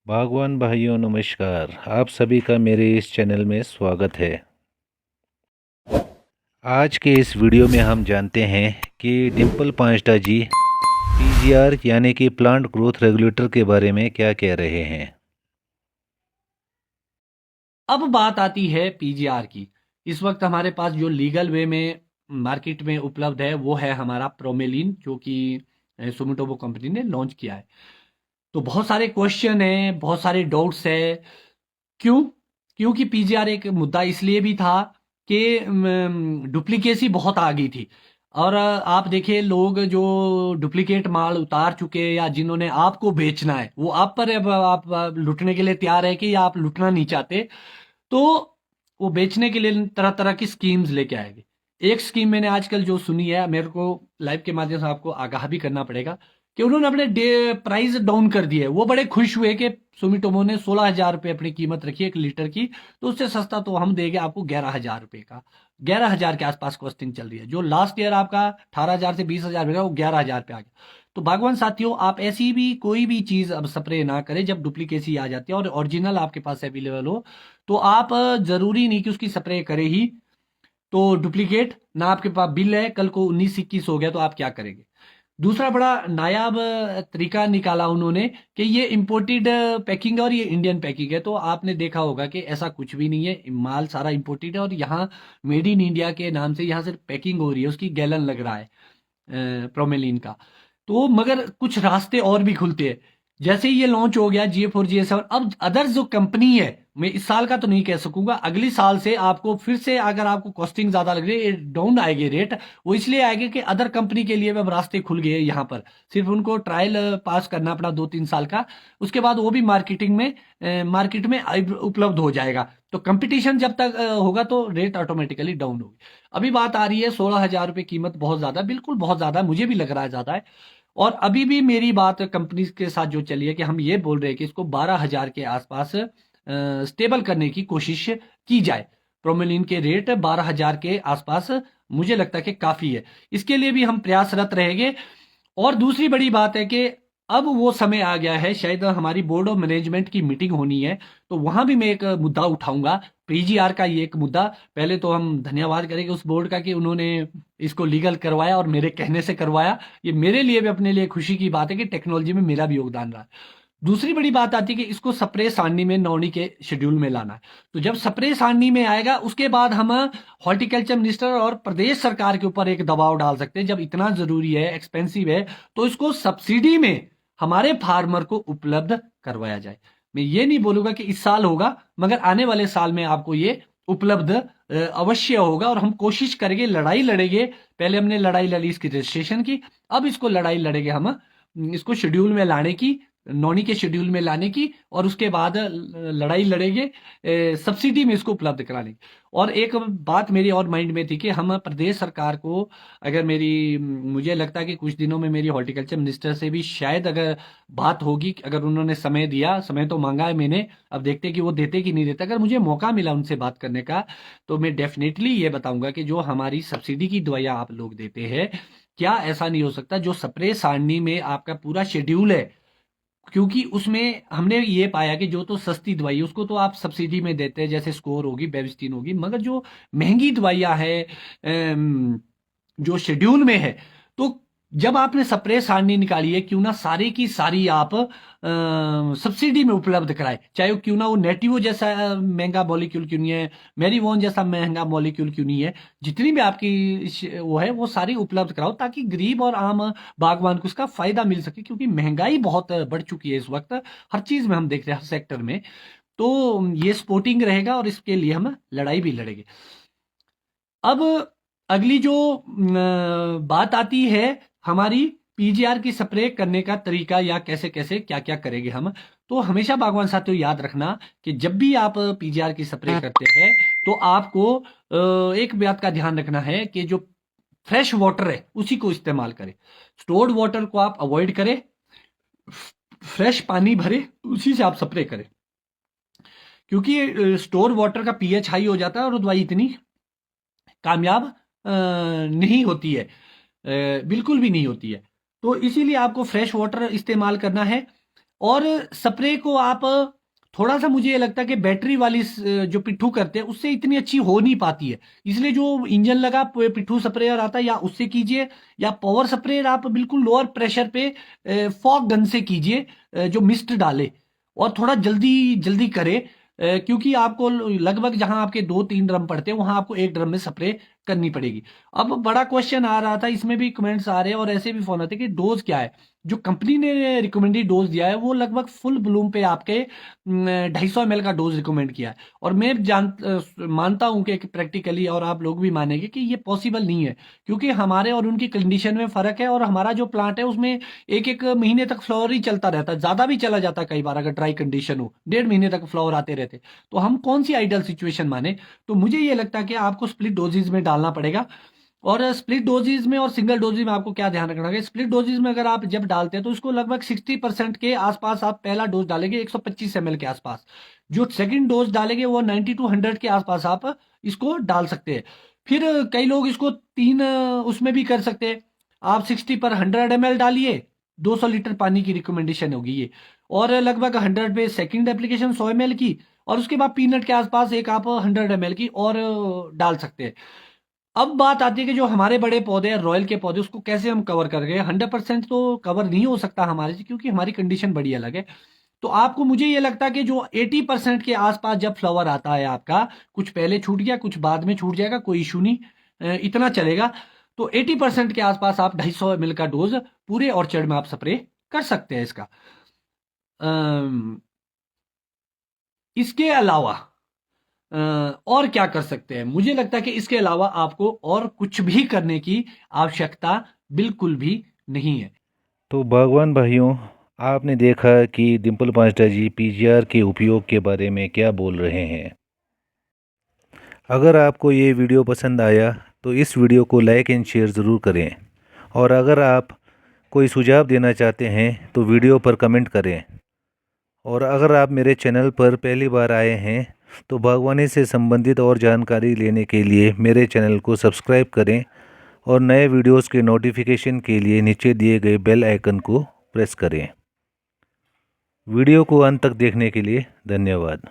बागवान भाइयों नमस्कार। आप सभी का मेरे इस चैनल में स्वागत है। आज के इस वीडियो में हम जानते हैं कि डिम्पल पांचटा जी पीजीआर यानी कि प्लांट ग्रोथ रेगुलेटर के बारे में क्या कह रहे हैं। अब बात आती है पीजीआर की। इस वक्त हमारे पास जो लीगल वे में मार्केट में उपलब्ध है वो है हमारा प्रोमेलिन, जो कि सुमिटोमो कंपनी ने लॉन्च किया है। तो बहुत सारे क्वेश्चन हैं, बहुत सारे डाउट्स है। क्यों? क्योंकि पीजीआर एक मुद्दा इसलिए भी था कि डुप्लीकेसी बहुत आ गई थी। और आप देखिए, लोग जो डुप्लीकेट माल उतार चुके हैं या जिन्होंने आपको बेचना है वो आप पर अब आप लुटने के लिए तैयार है कि या आप लुटना नहीं चाहते, तो वो बेचने के लिए तरह तरह की स्कीम्स लेके आएंगे। एक स्कीम मैंने आजकल जो सुनी है, मेरे को लाइव के माध्यम से आपको आगाह भी करना पड़ेगा कि उन्होंने अपने प्राइस डाउन कर दिए। वो बड़े खुश हुए कि सुमिटोमो ने 16,000 रुपये अपनी कीमत रखी है 1 लीटर की, तो उससे सस्ता तो हम देंगे आपको 11,000 रुपये का। 11,000 के आसपास कॉस्टिंग चल रही है। जो लास्ट ईयर आपका 18,000 से 20,000 रुपये का, वो 11,000 पे आ गया। तो बागवान साथियों, आप ऐसी भी कोई भी चीज अब स्प्रे ना करें जब डुप्लीकेसी आ जाती है और ओरिजिनल आपके पास अवेलेबल हो। तो आप जरूरी नहीं कि उसकी स्प्रे करें ही। तो डुप्लीकेट ना, आपके पास बिल है, कल को 19-21 हो गया तो आप क्या करेंगे? दूसरा बड़ा नायाब तरीका निकाला उन्होंने कि ये इंपोर्टेड पैकिंग है और ये इंडियन पैकिंग है। तो आपने देखा होगा कि ऐसा कुछ भी नहीं है, माल सारा इंपोर्टेड है और यहाँ मेड इन इंडिया के नाम से यहाँ सिर्फ पैकिंग हो रही है, उसकी गैलन लग रहा है प्रोमेलिन का। तो मगर कुछ रास्ते और भी खुलते हैं। जैसे ही ये लॉन्च हो गया GA4 GA7, अब अदर्स जो कंपनी है, मैं इस साल का तो नहीं कह सकूंगा, अगली साल से आपको फिर से, अगर आपको कॉस्टिंग ज्यादा लग रही है, डाउन आएगी रेट। वो इसलिए आएगी कि अदर कंपनी के लिए भी अब रास्ते खुल गए यहाँ पर। सिर्फ उनको ट्रायल पास करना अपना 2-3 साल का, उसके बाद वो भी मार्केट में उपलब्ध हो जाएगा। तो कंपटीशन जब तक होगा तो रेट ऑटोमेटिकली डाउन होगी। अभी बात आ रही है 16,000 रुपये कीमत, बहुत ज्यादा, बिल्कुल बहुत ज्यादा, मुझे भी लग रहा है ज्यादा है। और अभी भी मेरी बात कंपनी के साथ जो चली है कि हम ये बोल रहे हैं कि इसको 12,000 के आसपास स्टेबल करने की कोशिश की जाए। प्रोमेलिन के रेट 12,000 के आसपास मुझे लगता है कि काफी है। इसके लिए भी हम प्रयासरत रहेंगे। और दूसरी बड़ी बात है कि अब वो समय आ गया है, शायद हमारी बोर्ड ऑफ मैनेजमेंट की मीटिंग होनी है, तो वहां भी मैं एक मुद्दा उठाऊंगा। पीजीआर का ये एक मुद्दा, पहले तो हम धन्यवाद करेंगे उस बोर्ड का कि उन्होंने इसको लीगल करवाया और मेरे कहने से करवाया। ये मेरे लिए भी, अपने लिए खुशी की बात है कि टेक्नोलॉजी में मेरा भी योगदान रहा है। दूसरी बड़ी बात आती है कि इसको स्प्रे सारणी में नौनी के शेड्यूल में लाना है। तो जब स्प्रे सारणी में आएगा, उसके बाद हम हॉर्टिकल्चर मिनिस्टर और प्रदेश सरकार के ऊपर एक दबाव डाल सकते हैं। जब इतना जरूरी है, एक्सपेंसिव है, तो इसको सब्सिडी में हमारे फार्मर को उपलब्ध करवाया जाए। मैं ये नहीं बोलूंगा कि इस साल होगा, मगर आने वाले साल में आपको ये उपलब्ध अवश्य होगा। और हम कोशिश करेंगे, लड़ाई लड़ेंगे। पहले हमने लड़ाई लड़ी इसकी रजिस्ट्रेशन की, अब इसको लड़ाई लड़ेंगे हम इसको शेड्यूल में लाने की, नॉनी के शेड्यूल में लाने की। और उसके बाद लड़ाई लड़ेंगे सब्सिडी में इसको उपलब्ध कराने की। और एक बात मेरी और माइंड में थी कि हम प्रदेश सरकार को, अगर मुझे लगता है कि कुछ दिनों में मेरी हॉर्टिकल्चर मिनिस्टर से भी शायद अगर बात होगी, अगर उन्होंने समय दिया, समय तो मांगा है मैंने, अब देखते हैं कि वो देते कि नहीं देते। अगर मुझे मौका मिला उनसे बात करने का, तो मैं डेफिनेटली ये बताऊंगा कि जो हमारी सब्सिडी की दवाइयां आप लोग देते हैं, क्या ऐसा नहीं हो सकता जो स्प्रे सारणी में आपका पूरा शेड्यूल है, क्योंकि उसमें हमने ये पाया कि जो तो सस्ती दवाई है उसको तो आप सब्सिडी में देते हैं, जैसे स्कोर होगी, बेविस्टिन होगी, मगर जो महंगी दवाइयां है, जो शेड्यूल में है, तो जब आपने स्प्रे सारणी निकाली है, क्यों ना सारी की सारी आप सब्सिडी में उपलब्ध कराए। चाहे वो क्यों ना वो नेटिवो जैसा महंगा मॉलिक्यूल क्यों नहीं है, मेरीवोन जैसा महंगा मॉलिक्यूल क्यों नहीं है, जितनी भी आपकी वो है वो सारी उपलब्ध कराओ, ताकि गरीब और आम बागवान को उसका फायदा मिल सके। क्योंकि महंगाई बहुत बढ़ चुकी है इस वक्त, हर चीज में हम देख रहे हैं, हर सेक्टर में। तो ये सपोर्टिंग रहेगा और इसके लिए हम लड़ाई भी लड़ेंगे। अब अगली जो बात आती है हमारी पीजीआर की स्प्रे करने का तरीका, या कैसे कैसे क्या क्या करेंगे हम। तो हमेशा बागवान साथियों याद रखना कि जब भी आप पीजीआर की स्प्रे करते हैं, तो आपको एक बात का ध्यान रखना है कि जो फ्रेश वाटर है उसी को इस्तेमाल करें। स्टोर्ड वाटर को आप अवॉइड करें, फ्रेश पानी भरे उसी से आप स्प्रे करें। क्योंकि स्टोर वाटर का पीएच हाई हो जाता है और दवाई इतनी कामयाब नहीं होती है, बिल्कुल भी नहीं होती है। तो इसीलिए आपको फ्रेश वाटर इस्तेमाल करना है। और स्प्रे को आप थोड़ा सा, मुझे ये लगता है कि बैटरी वाली जो पिट्ठू करते हैं उससे इतनी अच्छी हो नहीं पाती है, इसलिए जो इंजन लगा पिट्ठू स्प्रेयर आता है या उससे कीजिए, या पावर स्प्रेयर आप बिल्कुल लोअर प्रेशर पे फॉग गन से कीजिए, जो मिस्ट डाले और थोड़ा जल्दी जल्दी करे, क्योंकि आपको लगभग जहां आपके 2-3 ड्रम पड़ते हैं वहां आपको एक ड्रम में स्प्रे करनी पड़ेगी। अब बड़ा क्वेश्चन आ रहा था, इसमें भी कमेंट्स आ रहे हैं और ऐसे भी फोन आते हैं कि डोज क्या है। जो कंपनी ने रिकमेंडेड डोज दिया है वो लगभग फुल ब्लूम पे आपके 250 ml का डोज रिकमेंड किया है, और मैं मानता हूं कि प्रैक्टिकली, और आप लोग भी मानेंगे कि ये पॉसिबल नहीं है, क्योंकि हमारे और उनकी कंडीशन में फर्क है, और हमारा जो प्लांट है उसमें एक एक महीने तक फ्लावर ही चलता रहता है, ज्यादा भी चला जाता है कई बार, अगर ड्राई कंडीशन हो 1.5 महीने तक फ्लावर आते रहते, तो हम कौन सी आइडियल सिचुएशन माने। तो मुझे ये लगता है कि आपको स्प्लिट डोजेज में डालना पड़ेगा। और स्प्लिट डोजेज में और सिंगल डोजेज में आपको क्या ध्यान रखना है, स्प्लिट डोजेज में अगर आप जब डालते हैं तो उसको लगभग 60% के आसपास आप पहला डोज डालेंगे, 125 ml के आसपास। जो सेकंड डोज डालेंगे वो 90 to 100 के आसपास आप इसको डाल सकते हैं। फिर कई लोग इसको तीन उसमें भी कर सकते हैं, आप 60 पर 100 ml डालिए, 200 लीटर पानी की रिकमेंडेशन होगी ये, और लगभग 100 पे सेकंड एप्लीकेशन 100 ml की, और उसके बाद पीनट के आसपास एक आप 100 ml की और डाल सकते हैं। अब बात आती है कि जो हमारे बड़े पौधे हैं, रॉयल के पौधे, उसको कैसे हम कवर करेंगे। 100% तो कवर नहीं हो सकता हमारे से, क्योंकि हमारी कंडीशन बड़ी अलग है। तो आपको, मुझे ये लगता है कि जो 80% के आसपास जब फ्लावर आता है आपका, कुछ पहले छूट गया कुछ बाद में छूट जाएगा, कोई इशू नहीं, इतना चलेगा। तो 80% के आसपास आप 250 ml का डोज पूरे ऑर्चर्ड में आप स्प्रे कर सकते हैं इसका। अम, इसके अलावा और क्या कर सकते हैं, मुझे लगता है कि इसके अलावा आपको और कुछ भी करने की आवश्यकता बिल्कुल भी नहीं है। तो बागवान भाइयों, आपने देखा कि डिम्पल पांचटा जी पीजीआर के उपयोग के बारे में क्या बोल रहे हैं। अगर आपको ये वीडियो पसंद आया तो इस वीडियो को लाइक एंड शेयर ज़रूर करें, और अगर आप कोई सुझाव देना चाहते हैं तो वीडियो पर कमेंट करें। और अगर आप मेरे चैनल पर पहली बार आए हैं तो बागवानी से संबंधित और जानकारी लेने के लिए मेरे चैनल को सब्सक्राइब करें, और नए वीडियोस के नोटिफिकेशन के लिए नीचे दिए गए बेल आइकन को प्रेस करें। वीडियो को अंत तक देखने के लिए धन्यवाद।